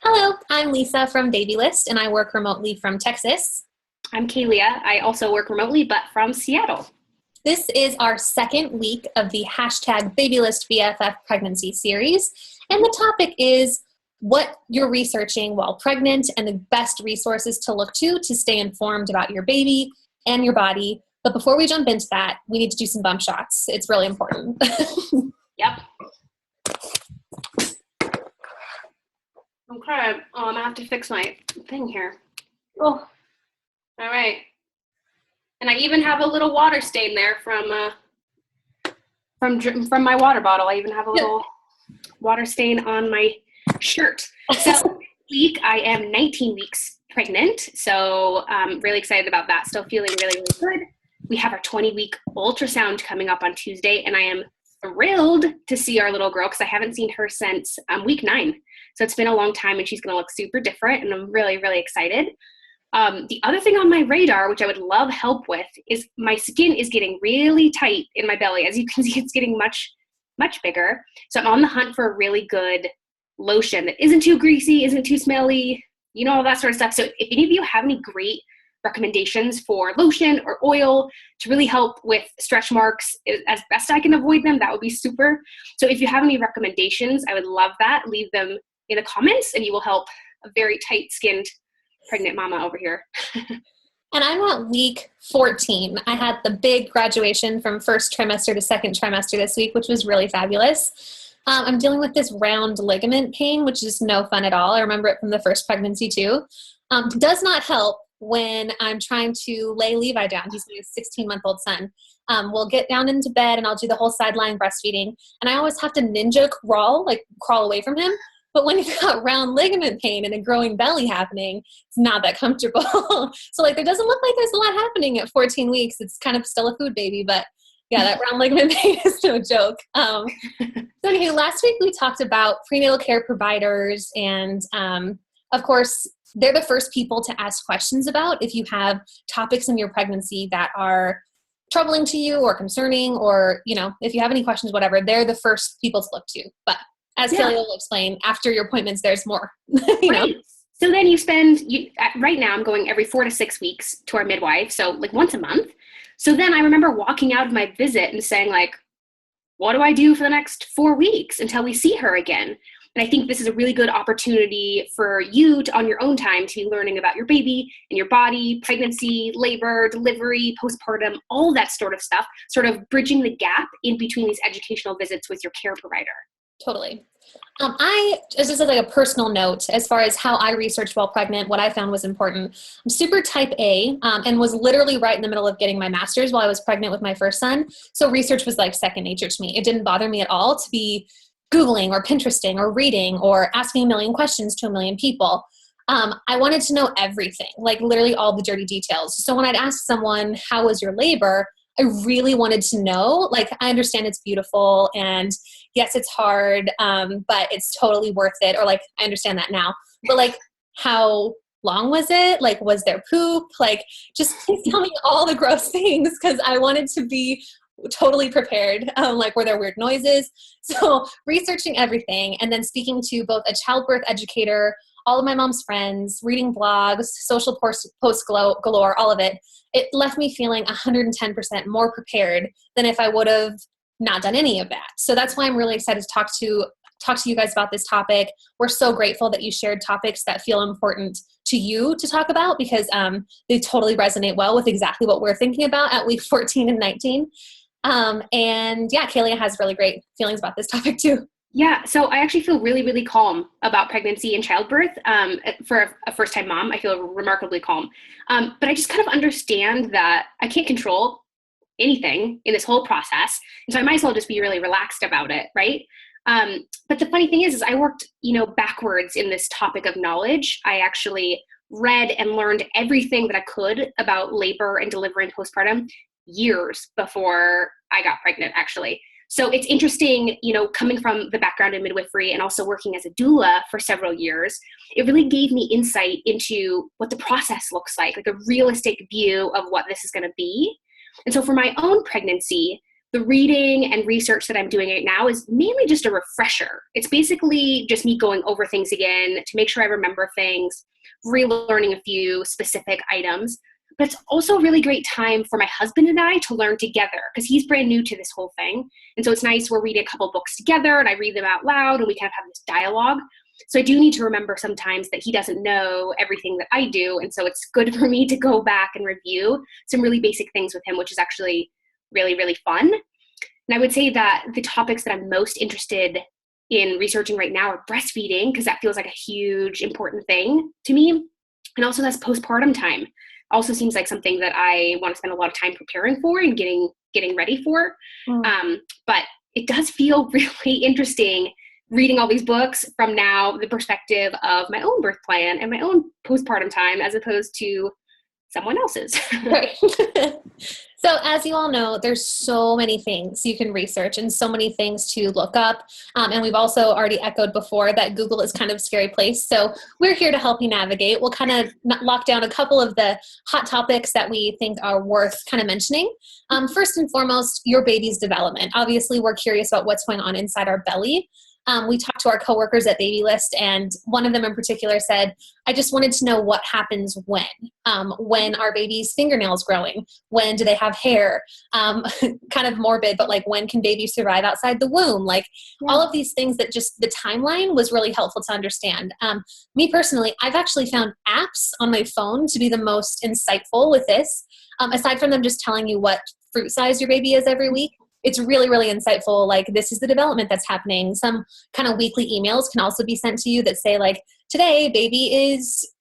Hello, I'm Lisa from Babylist, and I work remotely from Texas. I'm Kalia. I also work remotely, but from Seattle. This is our second week of the hashtag Babylist BFF pregnancy series, and the topic is what you're researching while pregnant and the best resources to look to stay informed about your baby and your body. But before we jump into that, we need to do some bump shots. It's really important. Yep. Okay. Oh, I'm gonna have to fix my thing here. Oh, all right. And I even have a little water stain there from my water bottle. I even have a little water stain on my shirt. So this week I am 19 weeks pregnant, so I'm really excited about that. Still feeling really, really good. We have our 20-week ultrasound coming up on Tuesday, and I am thrilled to see our little girl because I haven't seen her since week 9. So it's been a long time, and she's going to look super different, and I'm really, really excited. The other thing on my radar, which I would love help with, is my skin is getting really tight in my belly. As you can see, it's getting much, much bigger. So I'm on the hunt for a really good lotion that isn't too greasy, isn't too smelly, all that sort of stuff. So if any of you have any great recommendations for lotion or oil to really help with stretch marks as best I can avoid them, that would be super. So if you have any recommendations, I would love that. Leave them in the comments and you will help a very tight-skinned pregnant mama over here. And I'm at week 14. I had the big graduation from first trimester to second trimester this week, which was really fabulous. I'm dealing with this round ligament pain, which is no fun at all. I remember it from the first pregnancy too. Does not help when I'm trying to lay Levi down. He's my 16-month-old son. We'll get down into bed and I'll do the whole sideline breastfeeding. And I always have to ninja crawl away from him. But when you've got round ligament pain and a growing belly happening, it's not that comfortable. So there doesn't look like there's a lot happening at 14 weeks. It's kind of still a food baby, but yeah, that round ligament pain is no joke. So anyway, last week we talked about prenatal care providers, and of course, they're the first people to ask questions about if you have topics in your pregnancy that are troubling to you or concerning, or, if you have any questions, whatever, they're the first people to look to. But as Kelly will explain, after your appointments, there's more. Right. So then right now I'm going every 4 to 6 weeks to our midwife, so once a month. So then I remember walking out of my visit and saying what do I do for the next 4 weeks until we see her again? And I think this is a really good opportunity for you to, on your own time, to be learning about your baby and your body, pregnancy, labor, delivery, postpartum, all that sort of stuff, sort of bridging the gap in between these educational visits with your care provider. Totally. Just as a personal note, as far as how I researched while pregnant, what I found was important. I'm super type A, and was literally right in the middle of getting my master's while I was pregnant with my first son. So research was second nature to me. It didn't bother me at all to be Googling or Pinteresting or reading or asking a million questions to a million people. I wanted to know everything, literally all the dirty details. So when I'd ask someone, how was your labor? I really wanted to know, I understand it's beautiful and yes, it's hard, but it's totally worth it. Or I understand that now, but how long was it? Was there poop? Just please tell me all the gross things, because I wanted to be totally prepared. Were there weird noises? So researching everything and then speaking to both a childbirth educator, all of my mom's friends, reading blogs, social posts galore, all of it. It left me feeling 110% more prepared than if I would have not done any of that. So that's why I'm really excited to talk to you guys about this topic. We're so grateful that you shared topics that feel important to you to talk about, because they totally resonate well with exactly what we're thinking about at week 14 and 19. And yeah, Kalia has really great feelings about this topic too. Yeah, so I actually feel really, really calm about pregnancy and childbirth. For a first-time mom, I feel remarkably calm. But I just kind of understand that I can't control anything in this whole process. And so I might as well just be really relaxed about it, right? But the funny thing is I worked, backwards in this topic of knowledge. I actually read and learned everything that I could about labor and delivery and postpartum years before I got pregnant, actually. So it's interesting, coming from the background in midwifery and also working as a doula for several years, it really gave me insight into what the process looks like a realistic view of what this is going to be. And so for my own pregnancy, the reading and research that I'm doing right now is mainly just a refresher. It's basically just me going over things again to make sure I remember things, relearning a few specific items. But it's also a really great time for my husband and I to learn together because he's brand new to this whole thing. And so it's nice, we're reading a couple books together and I read them out loud and we kind of have this dialogue. So I do need to remember sometimes that he doesn't know everything that I do. And so it's good for me to go back and review some really basic things with him, which is actually really, really fun. And I would say that the topics that I'm most interested in researching right now are breastfeeding, because that feels like a huge, important thing to me. And also that's postpartum time. Also seems like something that I want to spend a lot of time preparing for and getting ready for. But it does feel really interesting reading all these books from now the perspective of my own birth plan and my own postpartum time as opposed to someone else's. Right. So as you all know, there's so many things you can research and so many things to look up. And we've also already echoed before that Google is kind of a scary place. So we're here to help you navigate. We'll kind of lock down a couple of the hot topics that we think are worth kind of mentioning. First and foremost, your baby's development. Obviously, we're curious about what's going on inside our belly. We talked to our coworkers at Babylist, and one of them in particular said, I just wanted to know what happens when our baby's fingernails growing, when do they have hair, kind of morbid, but like when can babies survive outside the womb? Like all of these things that just the timeline was really helpful to understand. Me personally, I've actually found apps on my phone to be the most insightful with this. Aside from them just telling you what fruit size your baby is every week, it's really, really insightful. Like, this is the development that's happening. Some kind of weekly emails can also be sent to you that say, like, today,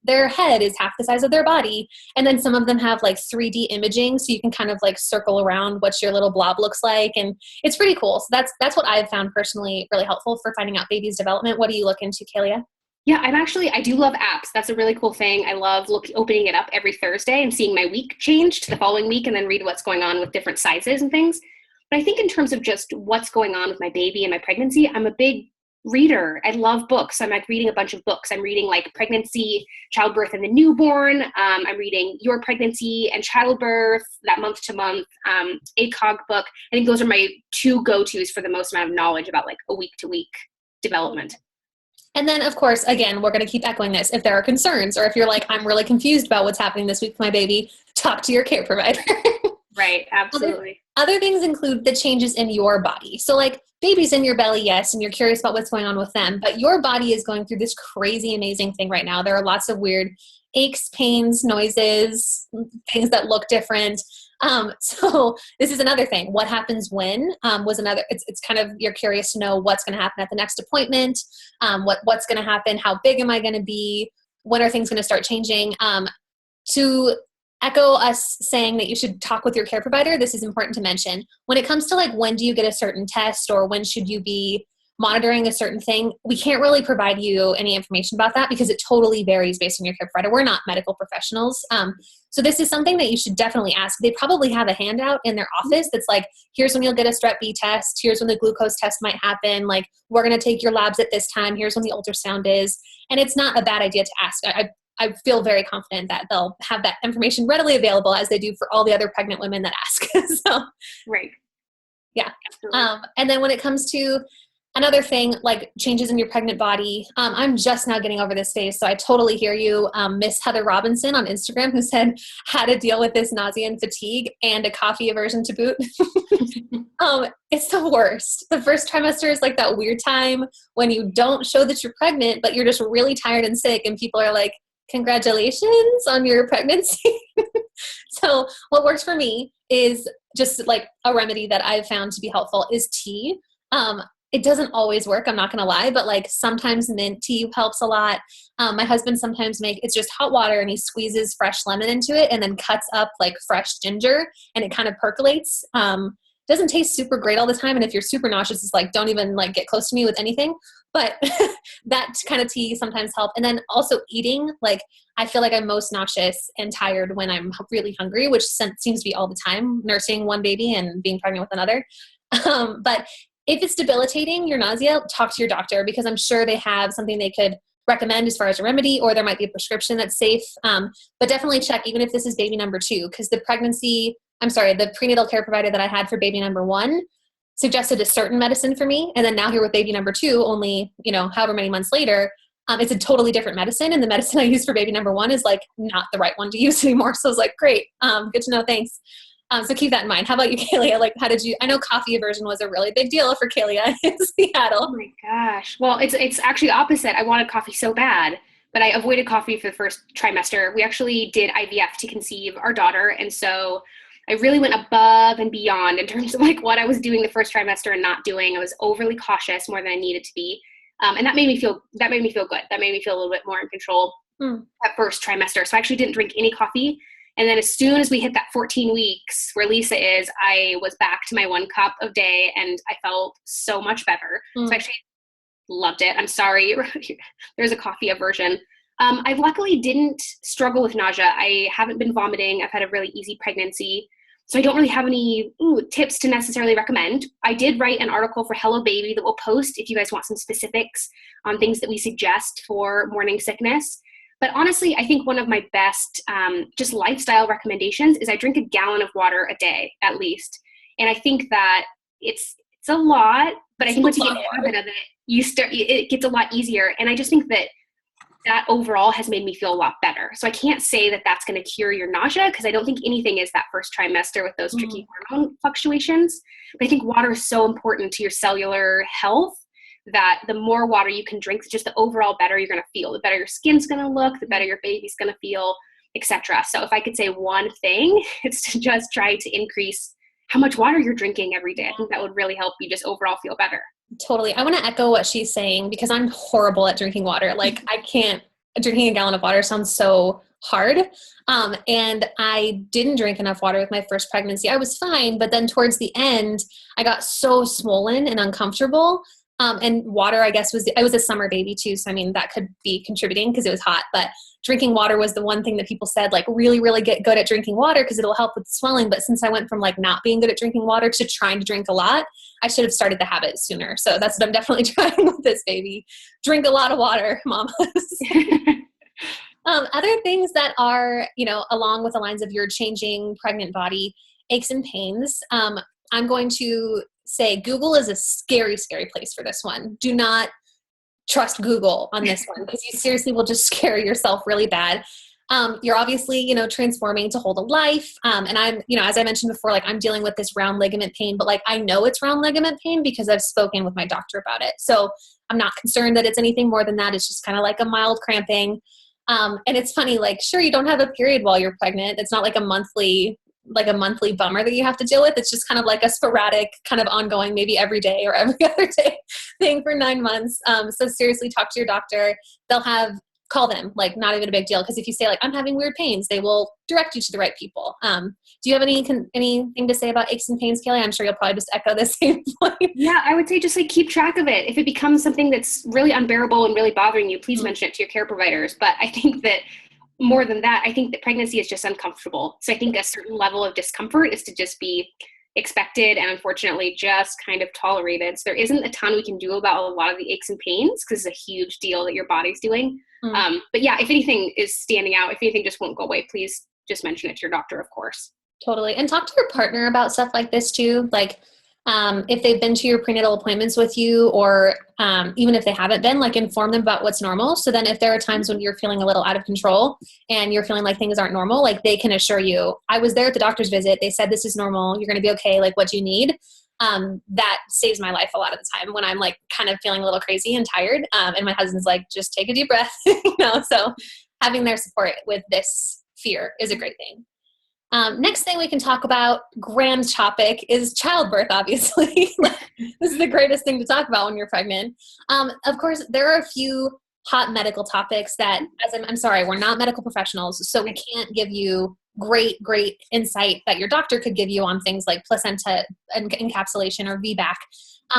their head is half the size of their body. And then some of them have like 3D imaging, so you can kind of like circle around what your little blob looks like. And it's pretty cool. So that's what I've found personally really helpful for finding out baby's development. What do you look into, Kalia? Yeah, I do love apps. That's a really cool thing. I love opening it up every Thursday and seeing my week change to the following week and then read what's going on with different sizes and things. But I think in terms of just what's going on with my baby and my pregnancy, I'm a big reader. I love books. I'm like reading a bunch of books. I'm reading like pregnancy, childbirth, and the newborn. I'm reading Your Pregnancy and Childbirth, that month-to-month ACOG book. I think those are my two go-tos for the most amount of knowledge about like a week-to-week development. And then, of course, again, we're going to keep echoing this. If there are concerns or if you're like, I'm really confused about what's happening this week with my baby, talk to your care provider. Right, absolutely. Other things include the changes in your body. So like baby's in your belly, yes, and you're curious about what's going on with them, but your body is going through this crazy, amazing thing right now. There are lots of weird aches, pains, noises, things that look different. So this is another thing. What happens when was another, it's kind of, you're curious to know what's going to happen at the next appointment, what's going to happen, how big am I going to be, when are things going to start changing. To echo us saying that you should talk with your care provider, this is important to mention. When it comes to like when do you get a certain test or when should you be monitoring a certain thing, we can't really provide you any information about that because it totally varies based on your care provider. We're not medical professionals. So this is something that you should definitely ask. They probably have a handout in their office that's like, here's when you'll get a strep B test. Here's when the glucose test might happen. Like, we're going to take your labs at this time. Here's when the ultrasound is. And it's not a bad idea to ask. I feel very confident that they'll have that information readily available as they do for all the other pregnant women that ask. So, right. Yeah. And then when it comes to another thing, like changes in your pregnant body, I'm just now getting over this phase. So I totally hear you. Miss Heather Robinson on Instagram, who said how to deal with this nausea and fatigue and a coffee aversion to boot. It's the worst. The first trimester is like that weird time when you don't show that you're pregnant, but you're just really tired and sick. And people are like, congratulations on your pregnancy. So what works for me is just like a remedy that I've found to be helpful is tea. It doesn't always work, I'm not going to lie, but like sometimes mint tea helps a lot. My husband sometimes it's just hot water and he squeezes fresh lemon into it and then cuts up like fresh ginger and it kind of percolates. Doesn't taste super great all the time. And if you're super nauseous, it's like, don't even like get close to me with anything. But that kind of tea sometimes help. And then also eating, like I feel like I'm most nauseous and tired when I'm really hungry, which seems to be all the time, nursing one baby and being pregnant with another. But if it's debilitating, your nausea, talk to your doctor because I'm sure they have something they could recommend as far as a remedy, or there might be a prescription that's safe. But definitely check, even if this is baby number 2, because the pregnancy the prenatal care provider that I had for baby number 1 suggested a certain medicine for me. And then now here with baby number 2, only, however many months later, it's a totally different medicine. And the medicine I use for baby number 1 is like not the right one to use anymore. So I was like, great. Good to know. Thanks. So keep that in mind. How about you, Kalia? Like, I know coffee aversion was a really big deal for Kalia in Seattle. Oh my gosh. Well, it's actually opposite. I wanted coffee so bad, but I avoided coffee for the first trimester. We actually did IVF to conceive our daughter. And so I really went above and beyond in terms of like what I was doing the first trimester and not doing. I was overly cautious more than I needed to be. And that made me feel good. That made me feel a little bit more in control that first trimester. So I actually didn't drink any coffee. And then as soon as we hit that 14 weeks where Lisa is, I was back to my 1 cup a day and I felt so much better. So I actually loved it. I'm sorry. There's a coffee aversion. I luckily didn't struggle with nausea. I haven't been vomiting. I've had a really easy pregnancy. So I don't really have any tips to necessarily recommend. I did write an article for Hello Baby that we'll post if you guys want some specifics on things that we suggest for morning sickness. But honestly, I think one of my best just lifestyle recommendations is I drink a gallon of water a day at least. And I think that it's a lot, but I think once you get a habit of it, it gets a lot easier. And I just think that overall has made me feel a lot better. So I can't say that that's going to cure your nausea because I don't think anything is that first trimester with those tricky hormone fluctuations. But I think water is so important to your cellular health that the more water you can drink, just the overall better you're going to feel. The better your skin's going to look, the better your baby's going to feel, etc. So if I could say one thing, it's to just try to increase how much water you're drinking every day. I think that would really help you just overall feel better. Totally. I want to echo what she's saying because I'm horrible at drinking water. Like drinking a gallon of water sounds so hard. And I didn't drink enough water with my first pregnancy. I was fine, but then towards the end, I got so swollen and uncomfortable. And water, I guess, I was a summer baby too. So, I mean, that could be contributing because it was hot, but drinking water was the one thing that people said, like, really, really get good at drinking water because it'll help with swelling. But since I went from like not being good at drinking water to trying to drink a lot, I should have started the habit sooner. So that's what I'm definitely trying with this baby. Drink a lot of water, mamas. Other things that are, along with the lines of your changing pregnant body, aches and pains. I'm going to say Google is a scary, scary place for this one. Do not trust Google on this one because you seriously will just scare yourself really bad. You're obviously, transforming to hold a life. And I'm, as I mentioned before, like I'm dealing with this round ligament pain, but like I know it's round ligament pain because I've spoken with my doctor about it. So I'm not concerned that it's anything more than that. It's just kind of like a mild cramping. And it's funny, like, sure, you don't have a period while you're pregnant. It's not like a monthly bummer that you have to deal with. It's just kind of like a sporadic kind of ongoing, maybe every day or every other day thing for 9 months. So seriously, talk to your doctor. Call them, like not even a big deal. Because if you say like, I'm having weird pains, they will direct you to the right people. Do you have anything to say about aches and pains, Kaylee? I'm sure you'll probably just echo the same point. Yeah, I would say just like keep track of it. If it becomes something that's really unbearable and really bothering you, please mention it to your care providers. But I think that more than that, I think that pregnancy is just uncomfortable. So I think a certain level of discomfort is to just be expected and unfortunately just kind of tolerated. So there isn't a ton we can do about a lot of the aches and pains because it's a huge deal that your body's doing. But yeah, if anything is standing out, if anything just won't go away, please just mention it to your doctor, of course. Totally. And talk to your partner about stuff like this too. Like if they've been to your prenatal appointments with you or even if they haven't been, like inform them about what's normal. So then if there are times when you're feeling a little out of control and you're feeling like things aren't normal, like they can assure you, I was there at the doctor's visit. They said, this is normal. You're going to be okay. Like, what do you need? That saves my life a lot of the time when I'm like kind of feeling a little crazy and tired. And my husband's like, just take a deep breath, so having their support with this fear is a great thing. Next thing we can talk about, grand topic, is childbirth, obviously. This is the greatest thing to talk about when you're pregnant. Of course, there are a few hot medical topics that, I'm sorry, we're not medical professionals, so we can't give you great insight that your doctor could give you on things like placenta encapsulation or VBAC.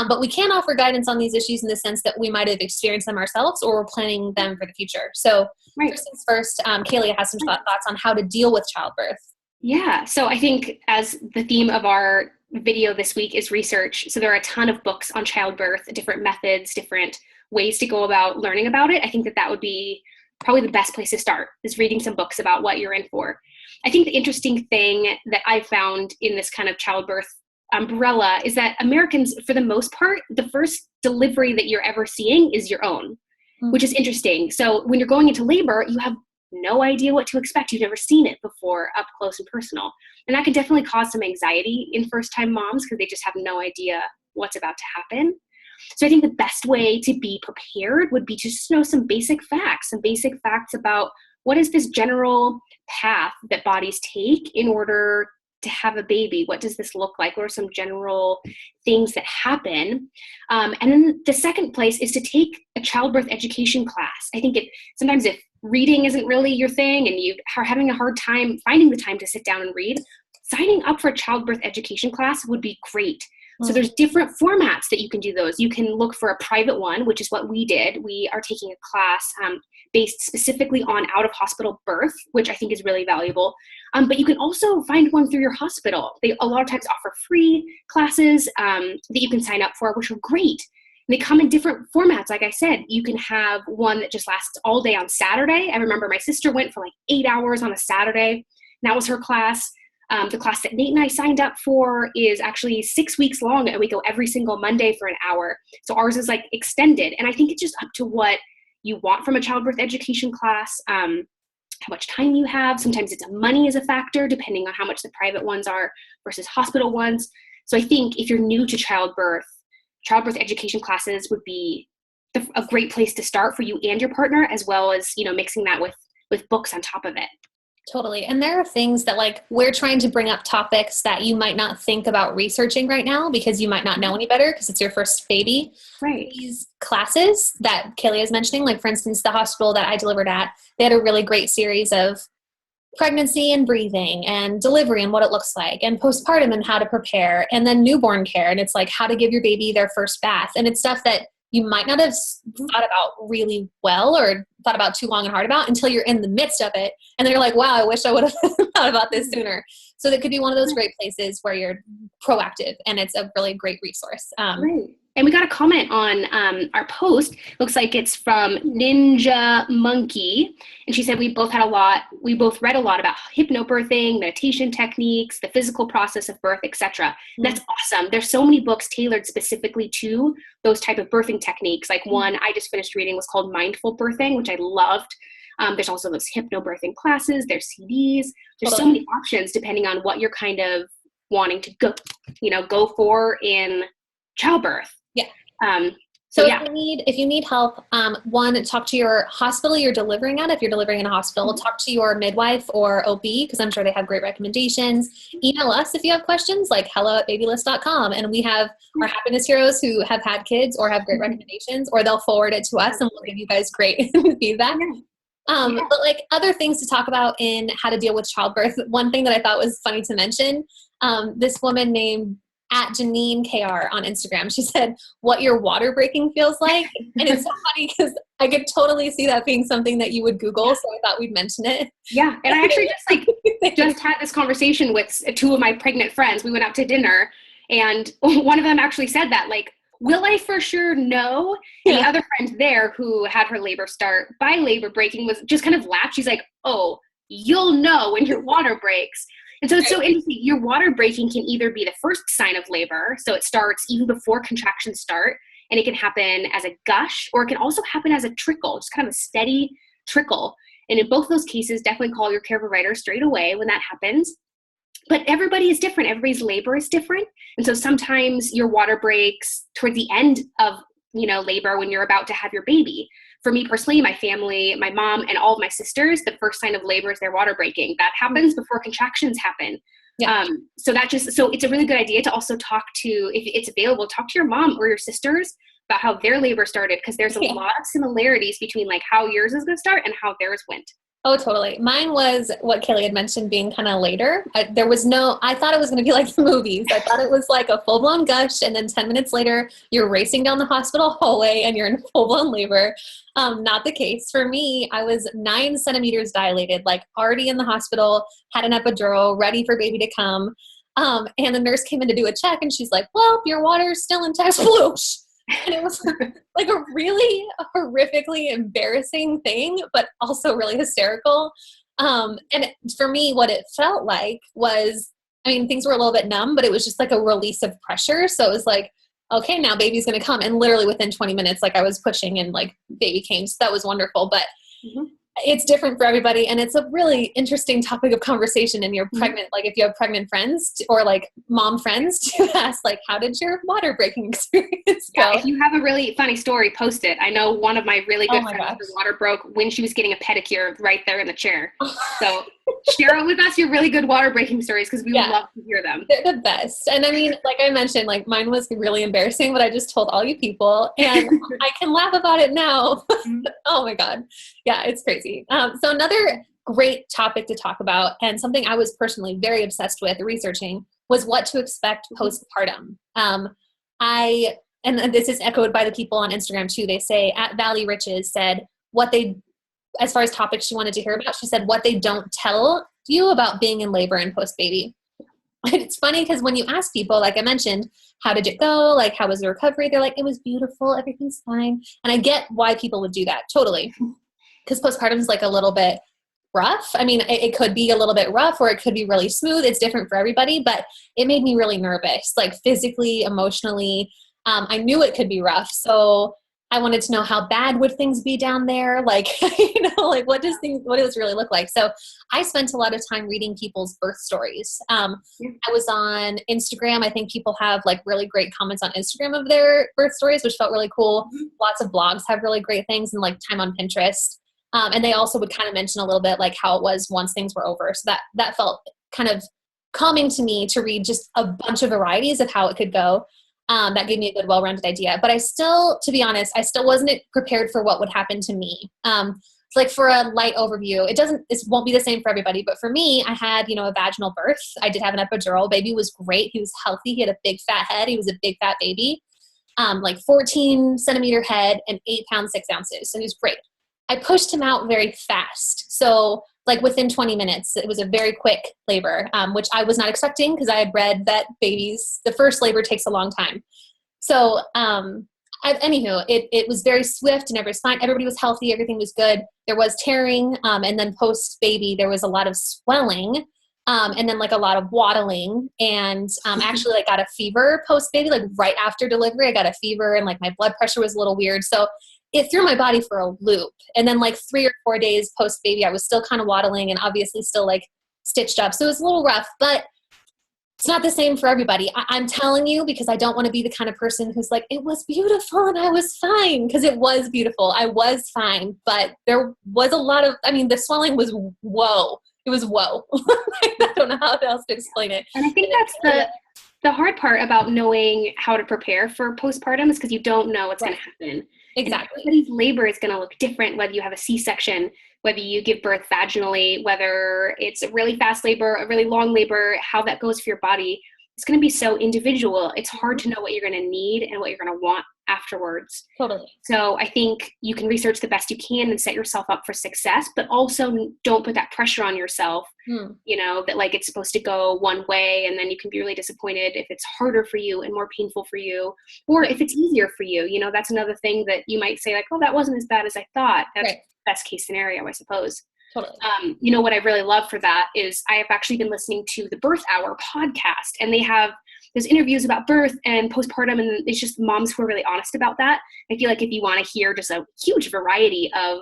But we can offer guidance on these issues in the sense that we might have experienced them ourselves or we're planning them for the future. So first things first, Kaylee has some thoughts on how to deal with childbirth. Yeah. So I think as the theme of our video this week is research. So there are a ton of books on childbirth, different methods, different ways to go about learning about it. I think that would be probably the best place to start is reading some books about what you're in for. I think the interesting thing that I found in this kind of childbirth umbrella is that Americans, for the most part, the first delivery that you're ever seeing is your own, which is interesting. So when you're going into labor, you have no idea what to expect. You've never seen it before up close and personal. And that can definitely cause some anxiety in first-time moms because they just have no idea what's about to happen. So I think the best way to be prepared would be to just know some basic facts about what is this general path that bodies take in order to have a baby. What does this look like? What are some general things that happen? And then the second place is to take a childbirth education class. I think sometimes if reading isn't really your thing and you are having a hard time finding the time to sit down and read, signing up for a childbirth education class would be great. So there's different formats that you can do those. You can look for a private one, which is what we did. We are taking a class based specifically on out-of-hospital birth, which I think is really valuable. But you can also find one through your hospital. They a lot of times offer free classes that you can sign up for, which are great. And they come in different formats. Like I said, you can have one that just lasts all day on Saturday. I remember my sister went for like 8 hours on a Saturday. And that was her class. The class that Nate and I signed up for is actually 6 weeks long, and we go every single Monday for an hour. So ours is like extended. And I think it's just up to what you want from a childbirth education class, how much time you have. Sometimes money is a factor, depending on how much the private ones are versus hospital ones. So I think if you're new to childbirth education classes would be a great place to start for you and your partner, as well as, mixing that with books on top of it. Totally. And there are things that like we're trying to bring up topics that you might not think about researching right now because you might not know any better because it's your first baby. Right. These classes that Kaylee is mentioning, like for instance, the hospital that I delivered at, they had a really great series of pregnancy and breathing and delivery and what it looks like and postpartum and how to prepare and then newborn care. And it's like how to give your baby their first bath. And it's stuff that you might not have thought about really well or thought about too long and hard about until you're in the midst of it. And then you're like, wow, I wish I would have thought about this sooner. So that could be one of those great places where you're proactive and it's a really great resource. Right. And we got a comment on our post. Looks like it's from Ninja Monkey. And she said we both read a lot about hypnobirthing, meditation techniques, the physical process of birth, etc. That's awesome. There's so many books tailored specifically to those type of birthing techniques. Like one I just finished reading was called Mindful Birthing, which I loved. There's also those hypnobirthing classes. There's CDs. There's so many options depending on what you're kind of wanting to go for in childbirth. Yeah. So if you need help, one, talk to your hospital you're delivering at. If you're delivering in a hospital, talk to your midwife or OB because I'm sure they have great recommendations. Email us if you have questions, like hello@babylist.com. And we have our happiness heroes who have had kids or have great recommendations, or they'll forward it to us and we'll give you guys great feedback. But like other things to talk about in how to deal with childbirth. One thing that I thought was funny to mention, this woman named @Janine KR on Instagram. She said, what your water breaking feels like. And it's so funny because I could totally see that being something that you would Google. So I thought we'd mention it. Yeah. And I actually just had this conversation with two of my pregnant friends. We went out to dinner and one of them actually said that, like, will I for sure know? And the other friend there who had her labor start by labor breaking was just kind of laughed. She's like, oh, you'll know when your water breaks. And so it's so interesting. Your water breaking can either be the first sign of labor, so it starts even before contractions start, and it can happen as a gush, or it can also happen as a trickle, just kind of a steady trickle. And in both those cases, definitely call your care provider straight away when that happens. But everybody is different. Everybody's labor is different. And so sometimes your water breaks toward the end of labor when you're about to have your baby. For me personally, my family, my mom, and all of my sisters, the first sign of labor is their water breaking. That happens before contractions happen. Yeah. So it's a really good idea to also talk to, if it's available, talk to your mom or your sisters about how their labor started, because there's a lot of similarities between like how yours is going to start and how theirs went. Oh, totally. Mine was what Kaylee had mentioned being kind of later. I thought it was going to be like the movies. I thought it was like a full-blown gush, and then 10 minutes later, you're racing down the hospital hallway and you're in full-blown labor. Not the case. For me, I was 9 centimeters dilated, like already in the hospital, had an epidural, ready for baby to come. And the nurse came in to do a check, and she's like, well, your water's still intact. Whoosh. And it was like a really horrifically embarrassing thing, but also really hysterical. And for me, what it felt like was, I mean, things were a little bit numb, but it was just like a release of pressure. So it was like, okay, now baby's going to come. And literally within 20 minutes, like I was pushing and like baby came. So that was wonderful. But it's different for everybody. And it's a really interesting topic of conversation in your pregnant, like if you have pregnant friends or like mom friends to ask, like, how did your water breaking experience go? Yeah, if you have a really funny story, post it. I know one of my really good friends, her water broke when she was getting a pedicure right there in the chair. So share with us your really good water breaking stories because we would love to hear them. They're the best. And I mean, like I mentioned, like mine was really embarrassing, but I just told all you people and I can laugh about it now. Oh my God. Yeah, it's crazy. So another great topic to talk about and something I was personally very obsessed with researching was what to expect postpartum. And this is echoed by the people on Instagram too. They say at Valley Riches said what they, as far as topics she wanted to hear about, she said what they don't tell you about being in labor and post-baby. And it's funny because when you ask people, like I mentioned, how did it go? Like, how was the recovery? They're like, it was beautiful. Everything's fine. And I get why people would do that. Totally. Because postpartum is like a little bit rough. I mean, it could be a little bit rough or it could be really smooth. It's different for everybody, but it made me really nervous, like physically, emotionally. I knew it could be rough. So I wanted to know how bad would things be down there? Like, like what does it really look like? So I spent a lot of time reading people's birth stories. I was on Instagram. I think people have like really great comments on Instagram of their birth stories, which felt really cool. Lots of blogs have really great things and like time on Pinterest. And they also would kind of mention a little bit like how it was once things were over. So that felt kind of calming to me to read just a bunch of varieties of how it could go. That gave me a good, well-rounded idea. But I still, to be honest, I still wasn't prepared for what would happen to me. Like for a light overview, it won't be the same for everybody. But for me, I had, a vaginal birth. I did have an epidural. Baby was great. He was healthy. He had a big fat head. He was a big fat baby, like 14 centimeter head and 8 pounds, 6 ounces. So he was great. I pushed him out very fast. So like within 20 minutes, it was a very quick labor, which I was not expecting because I had read that the first labor takes a long time. So anywho, it was very swift and everything was fine. Everybody was healthy. Everything was good. There was tearing. And then post-baby, there was a lot of swelling and then like a lot of waddling. And actually like got a fever post-baby, like right after delivery, I got a fever and like my blood pressure was a little weird. So it threw my body for a loop. And then like 3 or 4 days post-baby, I was still kind of waddling and obviously still like stitched up. So it was a little rough, but it's not the same for everybody. I'm telling you because I don't want to be the kind of person who's like, it was beautiful and I was fine, because it was beautiful. I was fine, but there was a lot of, the swelling was whoa. It was whoa. I don't know how else to explain it. And I think that's the hard part about knowing how to prepare for postpartum is because you don't know what's going to happen. Exactly. Everybody's labor is going to look different, whether you have a C-section, whether you give birth vaginally, whether it's a really fast labor, a really long labor, how that goes for your body. It's going to be so individual. It's hard to know what you're going to need and what you're going to want afterwards. Totally. So I think you can research the best you can and set yourself up for success, but also don't put that pressure on yourself, that like it's supposed to go one way and then you can be really disappointed if it's harder for you and more painful for you, or if it's easier for you. That's another thing that you might say like, oh, that wasn't as bad as I thought. That's best case scenario, I suppose. Totally. What I really love for that is I have actually been listening to the Birth Hour podcast, and there's interviews about birth and postpartum, and it's just moms who are really honest about that. I feel like if you want to hear just a huge variety of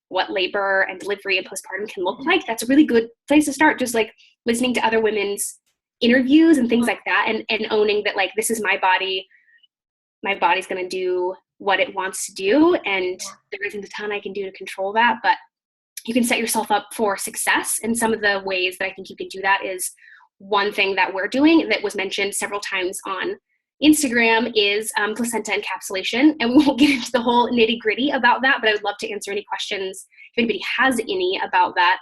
what labor and delivery and postpartum can look like, that's a really good place to start. Just like listening to other women's interviews and things like that, and owning that like, this is my body. My body's going to do what it wants to do, and there isn't a ton I can do to control that, but you can set yourself up for success. And some of the ways that I think you can do that is one thing that we're doing that was mentioned several times on Instagram is placenta encapsulation. And we won't get into the whole nitty gritty about that, but I would love to answer any questions if anybody has any about that.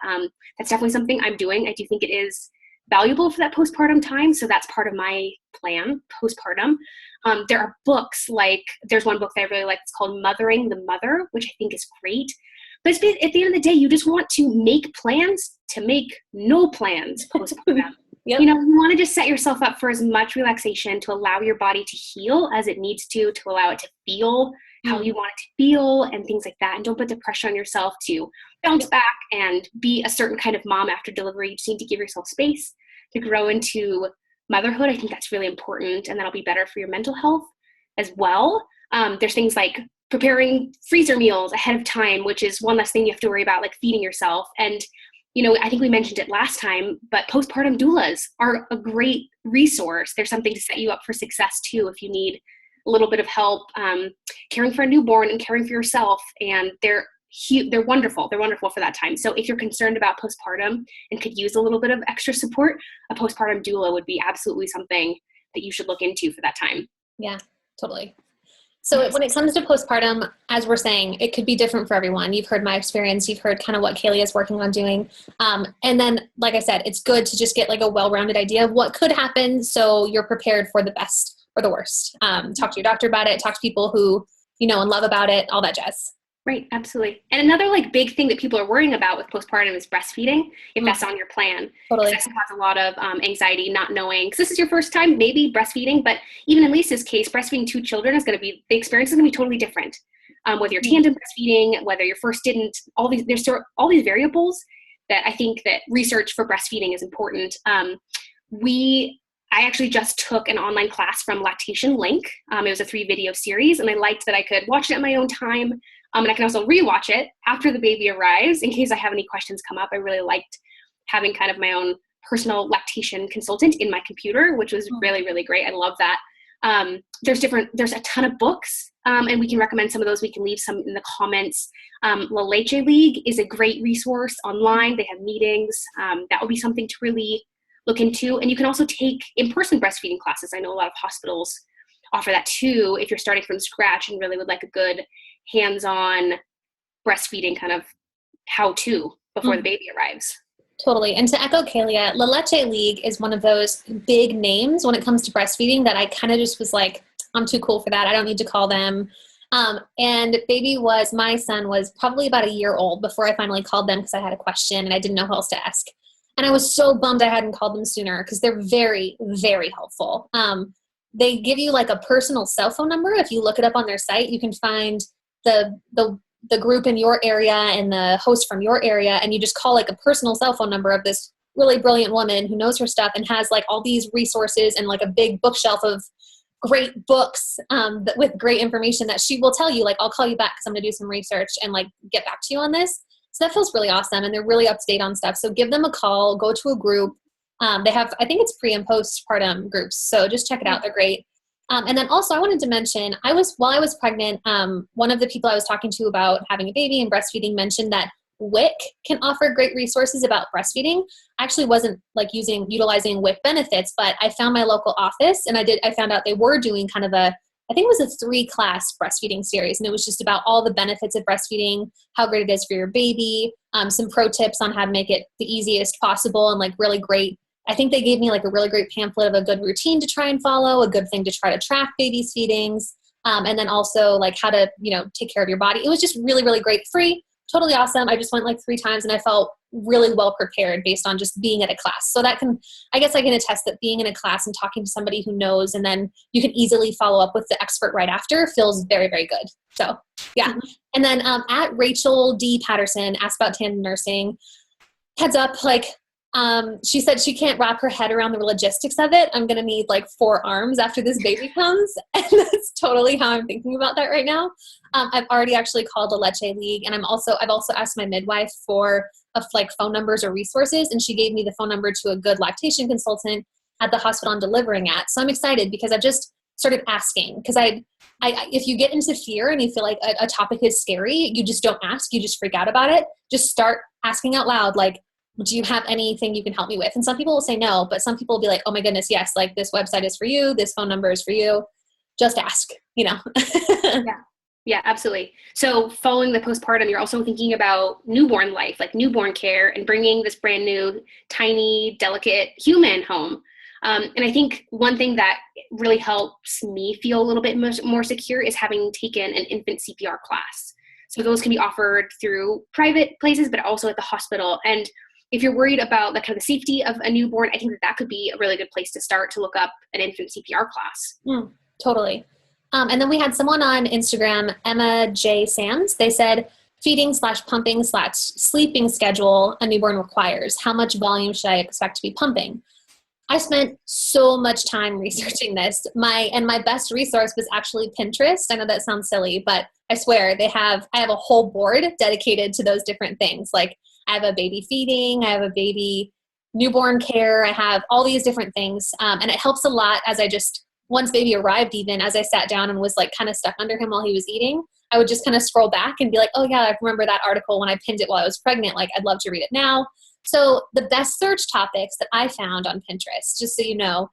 That's definitely something I'm doing. I do think it is valuable for that postpartum time. So that's part of my plan postpartum. There are books, like there's one book that I really like. It's called Mothering the Mother, which I think is great. But at the end of the day, you just want to make plans to make no plans postpartum. Yep. You know, you want to just set yourself up for as much relaxation to allow your body to heal as it needs to allow it to feel how you want it to feel and things like that. And don't put the pressure on yourself to bounce back and be a certain kind of mom after delivery. You just need to give yourself space to grow into motherhood. I think that's really important, and that'll be better for your mental health as well. There's things like preparing freezer meals ahead of time, which is one less thing you have to worry about, like feeding yourself. And, you know, I think we mentioned it last time, but postpartum doulas are a great resource. There's something to set you up for success too, if you need a little bit of help caring for a newborn and caring for yourself. And they're wonderful. They're wonderful for that time. So if you're concerned about postpartum and could use a little bit of extra support, a postpartum doula would be absolutely something that you should look into for that time. Yeah, totally. So when it comes to postpartum, as we're saying, it could be different for everyone. You've heard my experience. You've heard kind of what Kaylee is working on doing. And then, like I said, it's good to just get like a well-rounded idea of what could happen so you're prepared for the best or the worst. Talk to your doctor about it. Talk to people who you know and love about it, all that jazz. Right, absolutely. And another like big thing that people are worrying about with postpartum is breastfeeding, if that's on your plan. Totally. That has a lot of anxiety, not knowing, because this is your first time maybe breastfeeding, but even in Lisa's case, breastfeeding 2 children is going to be, the experience is going to be totally different. Whether you're tandem breastfeeding, whether your first didn't, there's still all these variables that I think that research for breastfeeding is important. I actually just took an online class from Lactation Link. It was a 3-video series, and I liked that I could watch it at my own time. And I can also rewatch it after the baby arrives in case I have any questions come up. I really liked having kind of my own personal lactation consultant in my computer, which was really, really great. I love that. There's a ton of books, and we can recommend some of those. We can leave some in the comments. La Leche League is a great resource online. They have meetings. That would be something to really look into. And you can also take in-person breastfeeding classes. I know a lot of hospitals offer that too if you're starting from scratch and really would like a good hands-on breastfeeding kind of how-to before the baby arrives. Totally. And to echo Kalia, La Leche League is one of those big names when it comes to breastfeeding that I kind of just was like, I'm too cool for that. I don't need to call them. And my son was probably about a year old before I finally called them because I had a question and I didn't know who else to ask. And I was so bummed I hadn't called them sooner because they're very, very helpful. They give you like a personal cell phone number. If you look it up on their site, you can find the group in your area and the host from your area, and you just call like a personal cell phone number of this really brilliant woman who knows her stuff and has like all these resources and like a big bookshelf of great books with great information that she will tell you, like, I'll call you back because I'm going to do some research and like get back to you on this. So that feels really awesome, and they're really up to date on stuff. So give them a call, go to a group. They have, I think it's pre and postpartum groups. So just check it out. They're great. And then also I wanted to mention, while I was pregnant, one of the people I was talking to about having a baby and breastfeeding mentioned that WIC can offer great resources about breastfeeding. I actually wasn't like utilizing WIC benefits, but I found my local office and I found out they were doing kind of I think it was a 3-class breastfeeding series. And it was just about all the benefits of breastfeeding, how great it is for your baby, some pro tips on how to make it the easiest possible, and like really great. I think they gave me like a really great pamphlet of a good routine to try and follow, a good thing to try to track baby's feedings, and then also like how to, take care of your body. It was just really, really great. Free, totally awesome. I just went like 3 times and I felt really well prepared based on just being at a class. So I can attest that being in a class and talking to somebody who knows, and then you can easily follow up with the expert right after, feels very, very good. So yeah. And then at Rachel D. Patterson, asked about tandem nursing, heads up, like, she said she can't wrap her head around the logistics of it. I'm going to need like 4 arms after this baby comes. And that's totally how I'm thinking about that right now. I've already actually called the Leche League, and I've also asked my midwife for like phone numbers or resources. And she gave me the phone number to a good lactation consultant at the hospital I'm delivering at. So I'm excited because I've just started asking, because if you get into fear and you feel like a topic is scary, you just don't ask, you just freak out about it. Just start asking out loud. Like, do you have anything you can help me with? And some people will say no, but some people will be like, oh my goodness, yes, like this website is for you. This phone number is for you. Just ask, Yeah, absolutely. So following the postpartum, you're also thinking about newborn life, like newborn care, and bringing this brand new, tiny, delicate human home. And I think one thing that really helps me feel a little bit more secure is having taken an infant CPR class. So those can be offered through private places, but also at the hospital. And if you're worried about the kind of the safety of a newborn, I think that could be a really good place to start to look up an infant CPR class. Totally. And then we had someone on Instagram, Emma J. Sands. They said, feeding/pumping/sleeping schedule a newborn requires. How much volume should I expect to be pumping? I spent so much time researching this. My best resource was actually Pinterest. I know that sounds silly, but I swear I have a whole board dedicated to those different things. Like I have a baby feeding, I have a baby newborn care, I have all these different things. And it helps a lot once baby arrived, even as I sat down and was like kind of stuck under him while he was eating, I would just kind of scroll back and be like, oh yeah, I remember that article when I pinned it while I was pregnant. Like I'd love to read it now. So the best search topics that I found on Pinterest, just so you know,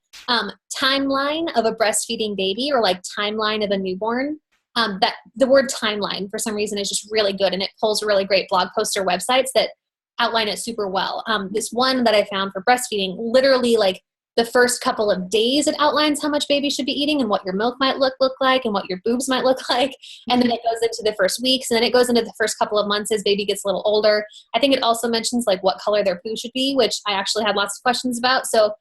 timeline of a breastfeeding baby or like timeline of a newborn. That the word timeline for some reason is just really good, and it pulls really great blog posts or websites that outline it super well. This one that I found for breastfeeding, literally like the first couple of days, it outlines how much baby should be eating and what your milk might look like and what your boobs might look like. And then it goes into the first weeks, and then it goes into the first couple of months as baby gets a little older. I think it also mentions like what color their poo should be, which I actually had lots of questions about. So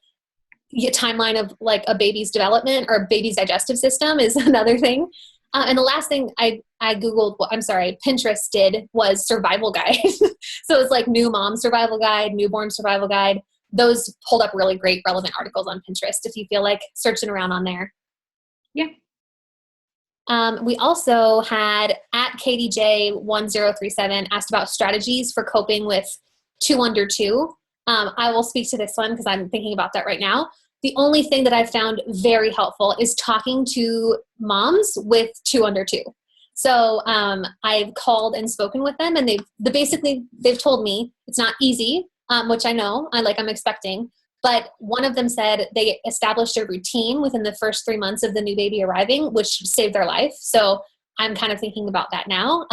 a timeline of like a baby's development or a baby's digestive system is another thing. And the last thing Pinterest did was survival guide. So it's like new mom survival guide, newborn survival guide. Those pulled up really great relevant articles on Pinterest if you feel like searching around on there. Yeah. We also had at KDJ1037 asked about strategies for coping with 2 under 2. I will speak to this one because I'm thinking about that right now. The only thing that I've found very helpful is talking to moms with 2 under 2. So I've called and spoken with them, and they've told me it's not easy, which I know, I'm expecting. But one of them said they established a routine within the first 3 months of the new baby arriving, which saved their life. So I'm kind of thinking about that now.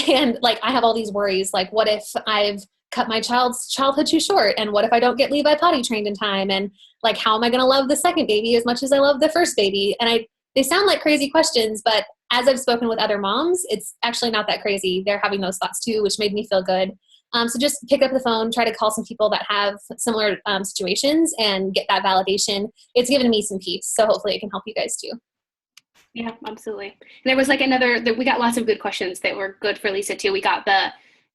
And like, I have all these worries, like what if I've cut my child's childhood too short? And what if I don't get Levi potty trained in time? And like, how am I going to love the second baby as much as I love the first baby? And they sound like crazy questions, but as I've spoken with other moms, it's actually not that crazy. They're having those thoughts too, which made me feel good. So just pick up the phone, try to call some people that have similar situations and get that validation. It's given me some peace. So hopefully it can help you guys too. Yeah, absolutely. And there was like we got lots of good questions that were good for Lisa too. We got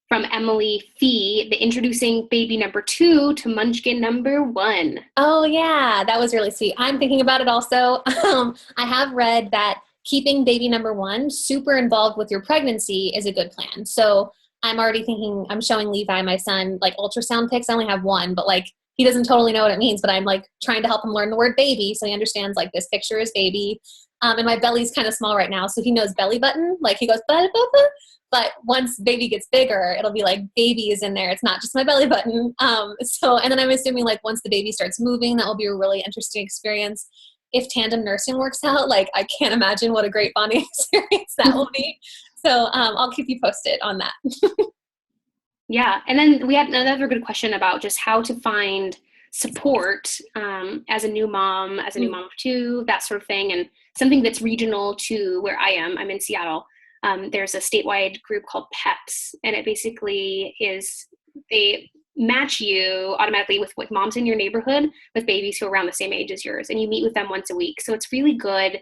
from Emily Fee, the introducing baby number 2 to munchkin number 1. Oh yeah, that was really sweet. I'm thinking about it also. I have read that keeping baby number 1 super involved with your pregnancy is a good plan. So I'm already thinking, I'm showing Levi, my son, like ultrasound pics. I only have one, but like he doesn't totally know what it means, but I'm like trying to help him learn the word baby. So he understands like this picture is baby. And my belly's kind of small right now. So he knows belly button, like he goes, ba, ba, ba. But once baby gets bigger, it'll be like baby is in there. It's not just my belly button. And then I'm assuming like once the baby starts moving, that will be a really interesting experience. If tandem nursing works out, like I can't imagine what a great bonding experience that will be. So I'll keep you posted on that. Yeah. And then we had another good question about just how to find support as a new mom, as a new mom of 2, that sort of thing. And something that's regional to where I am. I'm in Seattle. There's a statewide group called PEPS, and it basically is they match you automatically with moms in your neighborhood with babies who are around the same age as yours, and you meet with them once a week. So it's really good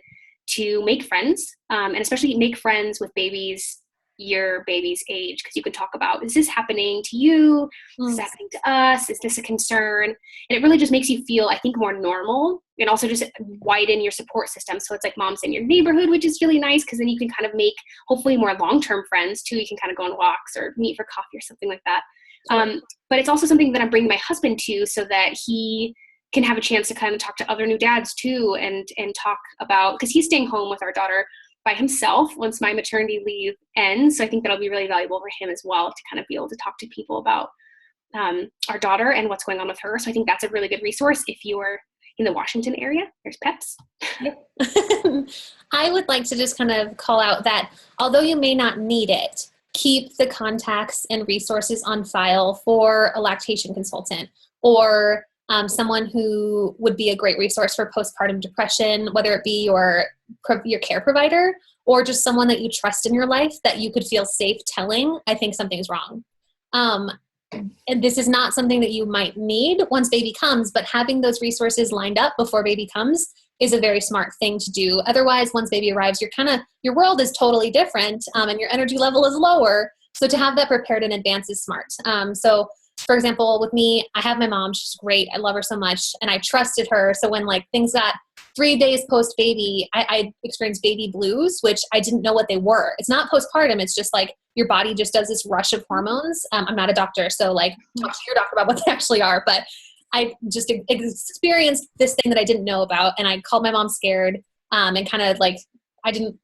to make friends, and especially make friends with babies your baby's age, because you can talk about, is this happening to you? Is this happening to us? Is this a concern? And it really just makes you feel, I think, more normal, and also just widen your support system. So it's like moms in your neighborhood, which is really nice, because then you can kind of make hopefully more long-term friends too. You can kind of go on walks or meet for coffee or something like that. But it's also something that I'm bringing my husband to, so that he can have a chance to kind of talk to other new dads too, and talk about, because he's staying home with our daughter by himself once my maternity leave ends. So I think that'll be really valuable for him as well, to kind of be able to talk to people about our daughter and what's going on with her. So I think that's a really good resource if you are in the Washington area. There's PEPS. I would like to just kind of call out that although you may not need it, keep the contacts and resources on file for a lactation consultant or someone who would be a great resource for postpartum depression, whether it be your care provider or just someone that you trust in your life that you could feel safe telling, I think something's wrong. and this is not something that you might need once baby comes, but having those resources lined up before baby comes is a very smart thing to do. Otherwise, once baby arrives, your world is totally different, and your energy level is lower. So to have that prepared in advance is smart. So for example, with me, I have my mom. She's great. I love her so much. And I trusted her. So when like things got 3 days post baby, I experienced baby blues, which I didn't know what they were. It's not postpartum. It's just like your body just does this rush of hormones. I'm not a doctor, so like talk to your doctor about what they actually are. But I just experienced this thing that I didn't know about. And I called my mom scared, and kind of like, I didn't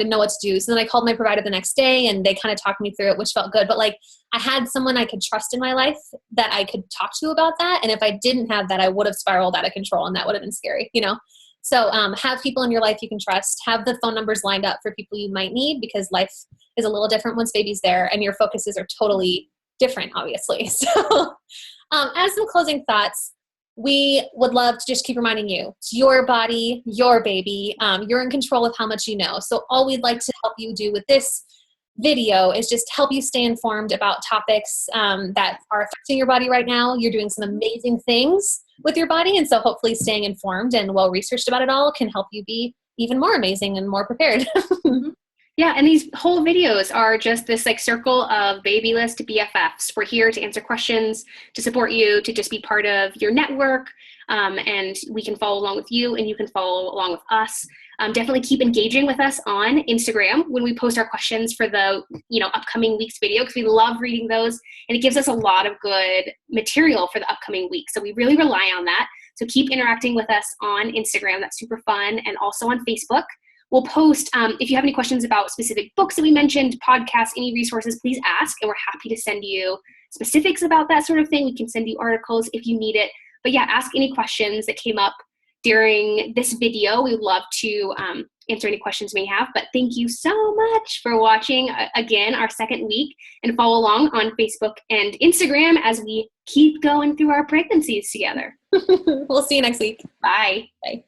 know what to do. So then I called my provider the next day and they kind of talked me through it, which felt good. But like I had someone I could trust in my life that I could talk to about that. And if I didn't have that, I would have spiraled out of control and that would have been scary, you know? So have people in your life you can trust, have the phone numbers lined up for people you might need, because life is a little different once baby's there and your focuses are totally different, obviously. So as some closing thoughts, we would love to just keep reminding you, it's your body, your baby. You're in control of how much you know. So all we'd like to help you do with this video is just help you stay informed about topics that are affecting your body right now. You're doing some amazing things with your body. And so hopefully staying informed and well-researched about it all can help you be even more amazing and more prepared. Yeah, and these whole videos are just this like circle of Babylist BFFs. We're here to answer questions, to support you, to just be part of your network, and we can follow along with you and you can follow along with us. Definitely keep engaging with us on Instagram when we post our questions for the upcoming week's video, because we love reading those and it gives us a lot of good material for the upcoming week. So we really rely on that. So keep interacting with us on Instagram. That's super fun. And also on Facebook. We'll post, if you have any questions about specific books that we mentioned, podcasts, any resources, please ask, and we're happy to send you specifics about that sort of thing. We can send you articles if you need it. But yeah, ask any questions that came up during this video. We would love to answer any questions you may have. But thank you so much for watching, again, our second week, and follow along on Facebook and Instagram as we keep going through our pregnancies together. We'll see you next week. Bye. Bye.